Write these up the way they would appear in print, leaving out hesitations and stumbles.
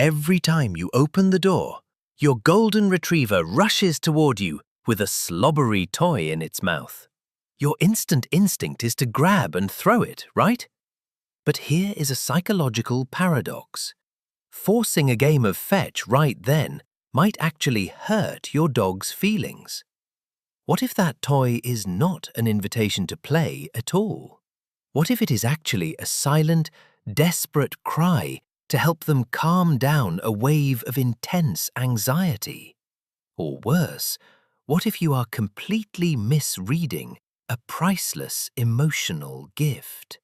Every time you open the door, your golden retriever rushes toward you with a slobbery toy in its mouth. Your instant instinct is to grab and throw it, right? But here is a psychological paradox. Forcing a game of fetch right then might actually hurt your dog's feelings. What if that toy is not an invitation to play at all? What if it is actually a silent, desperate cry to help them calm down a wave of intense anxiety? Or worse, what if you are completely misreading a priceless emotional gift?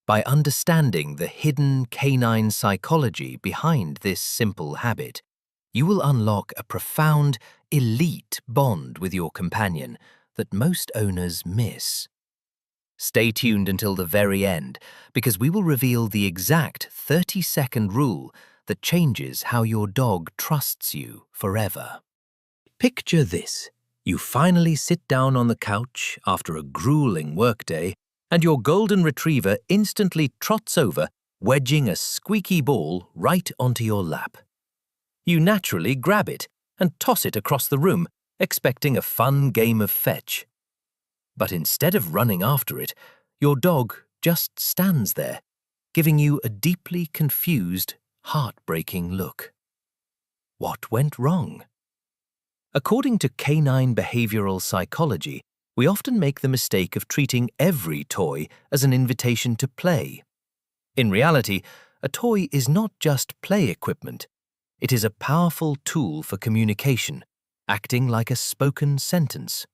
By understanding the hidden canine psychology behind this simple habit, you will unlock a profound, elite bond with your companion that most owners miss. Stay tuned until the very end, because we will reveal the exact 30-second rule that changes how your dog trusts you forever. Picture this. You finally sit down on the couch after a grueling workday, and your golden retriever instantly trots over, wedging a squeaky ball right onto your lap. You naturally grab it and toss it across the room, expecting a fun game of fetch. But instead of running after it, your dog just stands there, giving you a deeply confused, heartbreaking look. What went wrong? According to canine behavioral psychology, we often make the mistake of treating every toy as an invitation to play. In reality, a toy is not just play equipment. It is a powerful tool for communication, acting like a spoken sentence.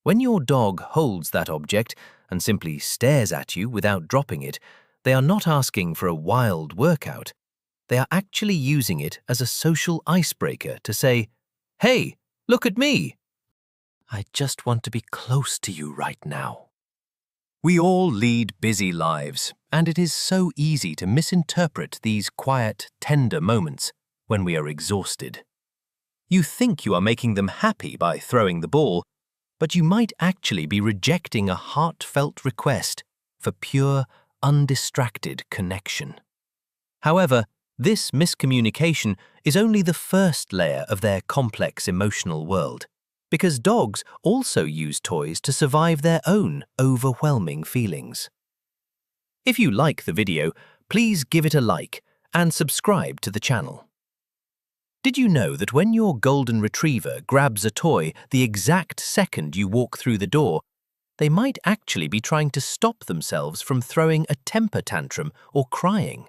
When your dog holds that object and simply stares at you without dropping it, they are not asking for a wild workout. They are actually using it as a social icebreaker to say, "Hey, look at me. I just want to be close to you right now." We all lead busy lives, and it is so easy to misinterpret these quiet, tender moments when we are exhausted. You think you are making them happy by throwing the ball, but you might actually be rejecting a heartfelt request for pure, undistracted connection. However, this miscommunication is only the first layer of their complex emotional world, because dogs also use toys to survive their own overwhelming feelings. If you like the video, please give it a like and subscribe to the channel. Did you know that when your golden retriever grabs a toy the exact second you walk through the door, they might actually be trying to stop themselves from throwing a temper tantrum or crying?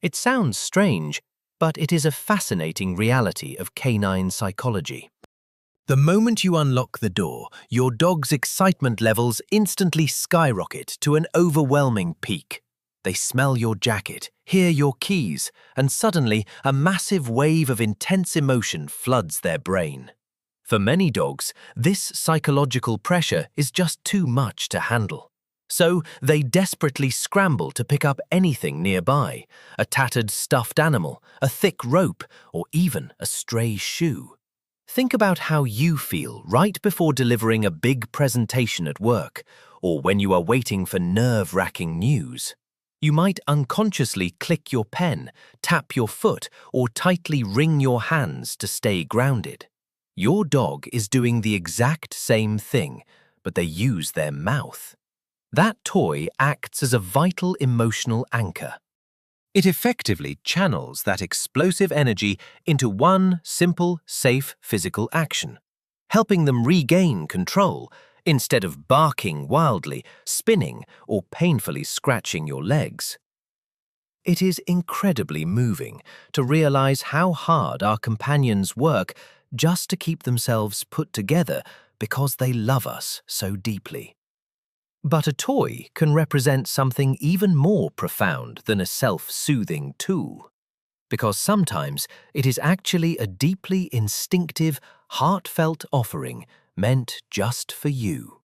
It sounds strange, but it is a fascinating reality of canine psychology. The moment you unlock the door, your dog's excitement levels instantly skyrocket to an overwhelming peak. They smell your jacket, hear your keys, and suddenly a massive wave of intense emotion floods their brain. For many dogs, this psychological pressure is just too much to handle. So they desperately scramble to pick up anything nearby, a tattered stuffed animal, a thick rope, or even a stray shoe. Think about how you feel right before delivering a big presentation at work, or when you are waiting for nerve-wracking news. You might unconsciously click your pen, tap your foot, or tightly wring your hands to stay grounded. Your dog is doing the exact same thing, but they use their mouth. That toy acts as a vital emotional anchor. It effectively channels that explosive energy into one simple, safe physical action, helping them regain control instead of barking wildly, spinning, or painfully scratching your legs. It is incredibly moving to realize how hard our companions work just to keep themselves put together because they love us so deeply. But a toy can represent something even more profound than a self-soothing tool, because sometimes it is actually a deeply instinctive, heartfelt offering meant just for you.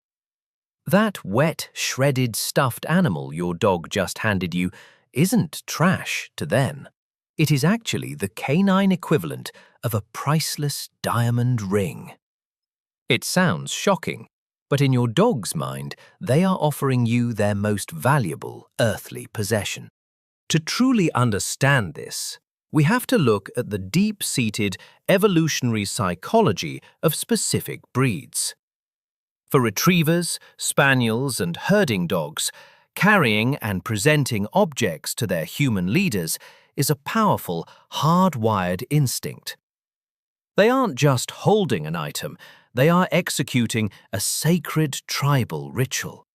That wet, shredded, stuffed animal your dog just handed you isn't trash to them. It is actually the canine equivalent of a priceless diamond ring. It sounds shocking, but in your dog's mind, they are offering you their most valuable earthly possession. To truly understand this, we have to look at the deep-seated evolutionary psychology of specific breeds. For retrievers, spaniels, and herding dogs, carrying and presenting objects to their human leaders is a powerful, hardwired instinct. They aren't just holding an item, they are executing a sacred tribal ritual.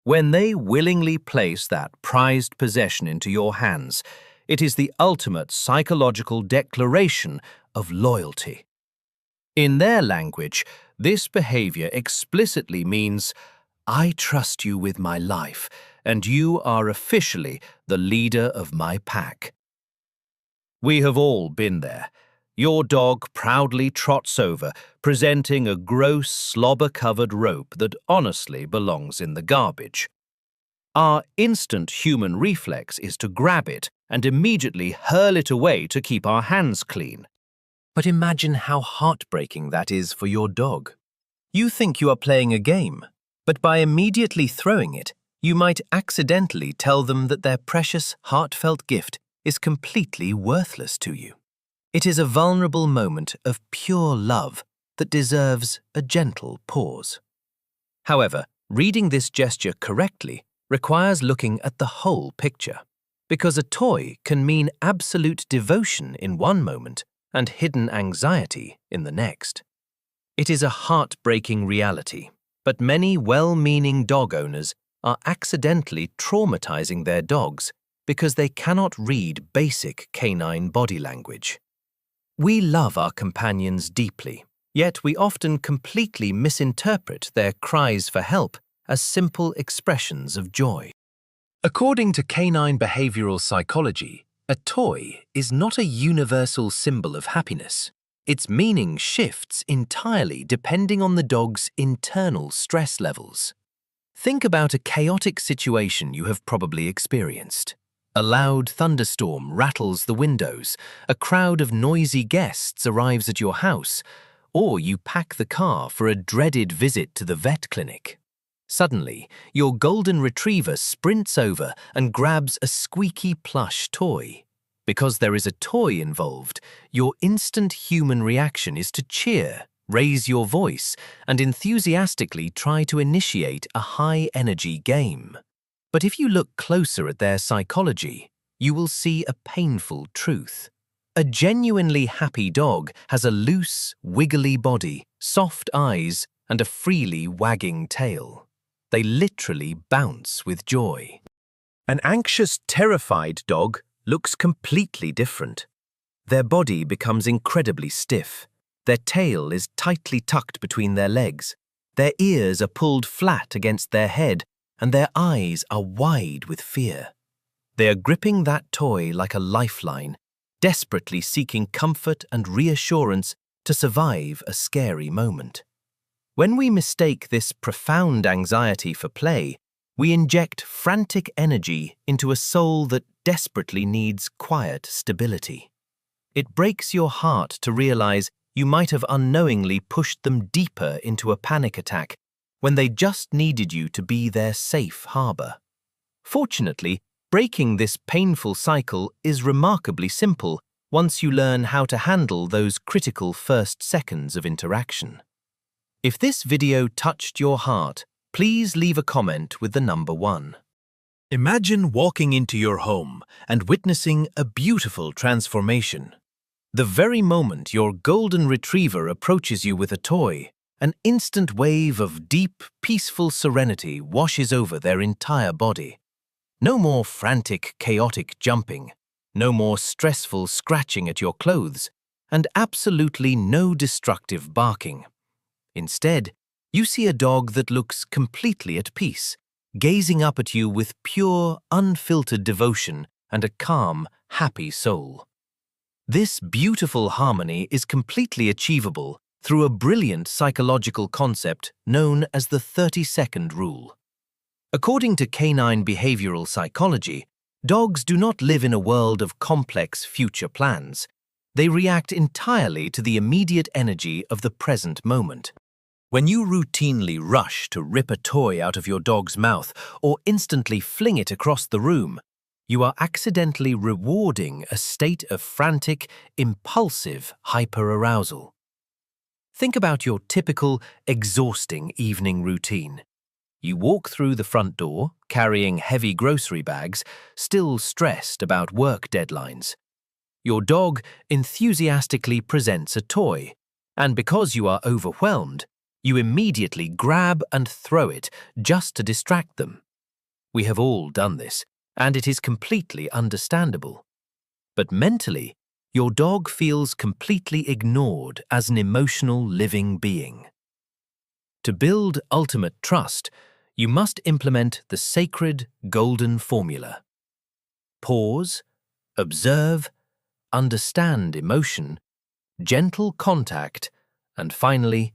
When they willingly place that prized possession into your hands, it is the ultimate psychological declaration of loyalty. In their language, this behavior explicitly means, "I trust you with my life, and you are officially the leader of my pack." We have all been there. Your dog proudly trots over, presenting a gross, slobber-covered rope that honestly belongs in the garbage. Our instant human reflex is to grab it and immediately hurl it away to keep our hands clean. But imagine how heartbreaking that is for your dog. You think you are playing a game, but by immediately throwing it, you might accidentally tell them that their precious, heartfelt gift is completely worthless to you. It is a vulnerable moment of pure love that deserves a gentle pause. However, reading this gesture correctly requires looking at the whole picture, because a toy can mean absolute devotion in one moment and hidden anxiety in the next. It is a heartbreaking reality, but many well-meaning dog owners are accidentally traumatizing their dogs because they cannot read basic canine body language. We love our companions deeply, yet we often completely misinterpret their cries for help as simple expressions of joy. According to canine behavioral psychology, a toy is not a universal symbol of happiness. Its meaning shifts entirely depending on the dog's internal stress levels. Think about a chaotic situation you have probably experienced. A loud thunderstorm rattles the windows, a crowd of noisy guests arrives at your house, or you pack the car for a dreaded visit to the vet clinic. Suddenly, your golden retriever sprints over and grabs a squeaky plush toy. Because there is a toy involved, your instant human reaction is to cheer, raise your voice, and enthusiastically try to initiate a high-energy game. But if you look closer at their psychology, you will see a painful truth. A genuinely happy dog has a loose, wiggly body, soft eyes, and a freely wagging tail. They literally bounce with joy. An anxious, terrified dog looks completely different. Their body becomes incredibly stiff. Their tail is tightly tucked between their legs. Their ears are pulled flat against their head, and their eyes are wide with fear. They are gripping that toy like a lifeline, desperately seeking comfort and reassurance to survive a scary moment. When we mistake this profound anxiety for play, we inject frantic energy into a soul that desperately needs quiet stability. It breaks your heart to realize you might have unknowingly pushed them deeper into a panic attack when they just needed you to be their safe harbor. Fortunately, breaking this painful cycle is remarkably simple once you learn how to handle those critical first seconds of interaction. If this video touched your heart, please leave a comment with the number 1. Imagine walking into your home and witnessing a beautiful transformation. The very moment your golden retriever approaches you with a toy, an instant wave of deep, peaceful serenity washes over their entire body. No more frantic, chaotic jumping, no more stressful scratching at your clothes, and absolutely no destructive barking. Instead, you see a dog that looks completely at peace, gazing up at you with pure, unfiltered devotion and a calm, happy soul. This beautiful harmony is completely achievable through a brilliant psychological concept known as the 30-second rule. According to canine behavioral psychology, dogs do not live in a world of complex future plans. They react entirely to the immediate energy of the present moment. When you routinely rush to rip a toy out of your dog's mouth or instantly fling it across the room, You are accidentally rewarding a state of frantic, impulsive hyperarousal. Think about your typical, exhausting evening routine. You walk through the front door, carrying heavy grocery bags, still stressed about work deadlines. Your dog enthusiastically presents a toy, and because you are overwhelmed, you immediately grab and throw it just to distract them. We have all done this, and it is completely understandable. But mentally, your dog feels completely ignored as an emotional living being. To build ultimate trust, you must implement the sacred golden formula. Pause, observe, understand emotion, gentle contact, and finally,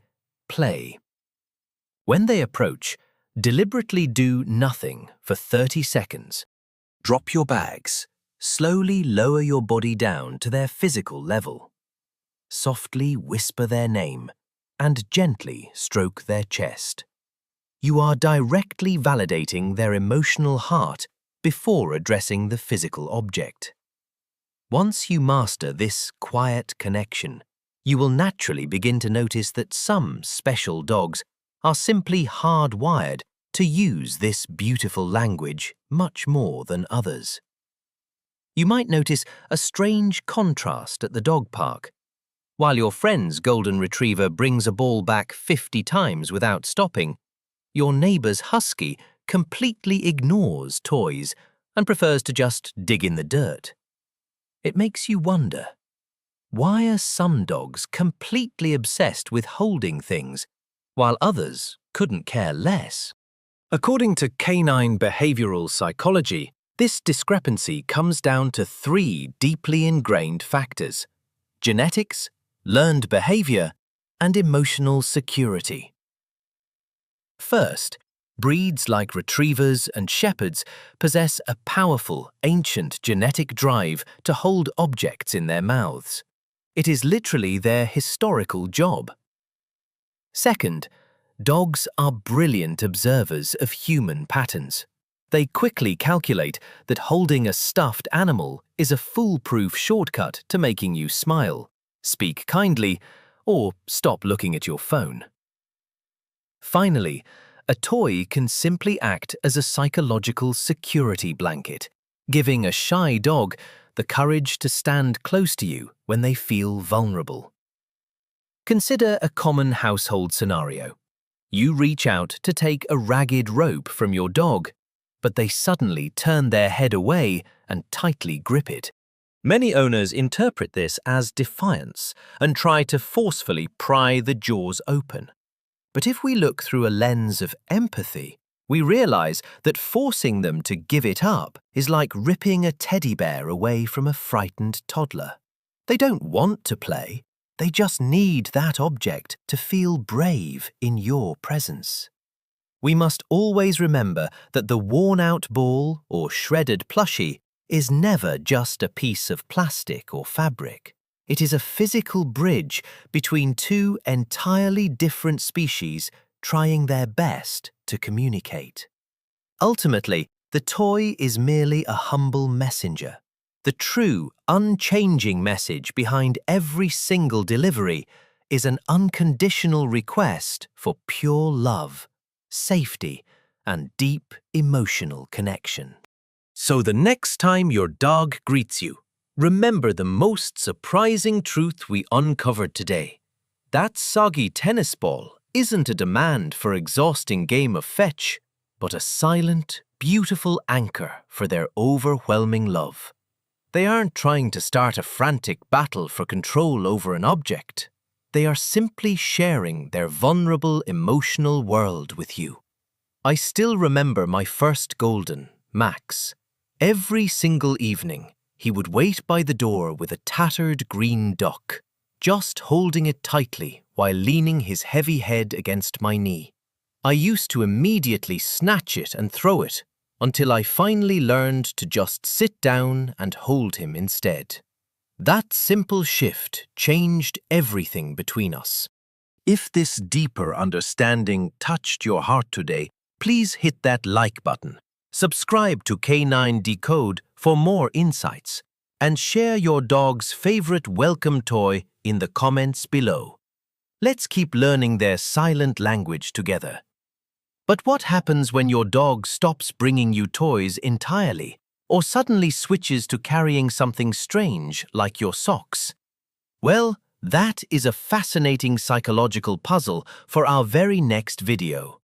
play. When they approach, deliberately do nothing for 30 seconds. Drop your bags. Slowly lower your body down to their physical level. Softly whisper their name and gently stroke their chest. You are directly validating their emotional heart before addressing the physical object. Once you master this quiet connection, you will naturally begin to notice that some special dogs are simply hardwired to use this beautiful language much more than others. You might notice a strange contrast at the dog park. While your friend's golden retriever brings a ball back 50 times without stopping, your neighbor's husky completely ignores toys and prefers to just dig in the dirt. It makes you wonder, why are some dogs completely obsessed with holding things, while others couldn't care less? According to canine behavioral psychology, this discrepancy comes down to 3 deeply ingrained factors: genetics, learned behavior, and emotional security. First, breeds like retrievers and shepherds possess a powerful, ancient genetic drive to hold objects in their mouths. It is literally their historical job. Second, dogs are brilliant observers of human patterns. They quickly calculate that holding a stuffed animal is a foolproof shortcut to making you smile, speak kindly, or stop looking at your phone. Finally, a toy can simply act as a psychological security blanket, giving a shy dog the courage to stand close to you when they feel vulnerable. Consider a common household scenario. You reach out to take a ragged rope from your dog, but they suddenly turn their head away and tightly grip it. Many owners interpret this as defiance and try to forcefully pry the jaws open. But if we look through a lens of empathy, we realize that forcing them to give it up is like ripping a teddy bear away from a frightened toddler. They don't want to play, they just need that object to feel brave in your presence. We must always remember that the worn-out ball or shredded plushie is never just a piece of plastic or fabric. It is a physical bridge between 2 entirely different species trying their best to communicate. Ultimately, the toy is merely a humble messenger. The true, unchanging message behind every single delivery is an unconditional request for pure love, safety, and deep emotional connection. So the next time your dog greets you, remember the most surprising truth we uncovered today. That soggy tennis ball isn't a demand for an exhausting game of fetch, but a silent, beautiful anchor for their overwhelming love. They aren't trying to start a frantic battle for control over an object. They are simply sharing their vulnerable emotional world with you. I still remember my first golden, Max. Every single evening, he would wait by the door with a tattered green duck, just holding it tightly while leaning his heavy head against my knee. I used to immediately snatch it and throw it, until I finally learned to just sit down and hold him instead. That simple shift changed everything between us. If this deeper understanding touched your heart today, please hit that like button. Subscribe to Canine Decode for more insights and share your dog's favorite welcome toy in the comments below. Let's keep learning their silent language together. But what happens when your dog stops bringing you toys entirely or suddenly switches to carrying something strange like your socks? Well, that is a fascinating psychological puzzle for our very next video.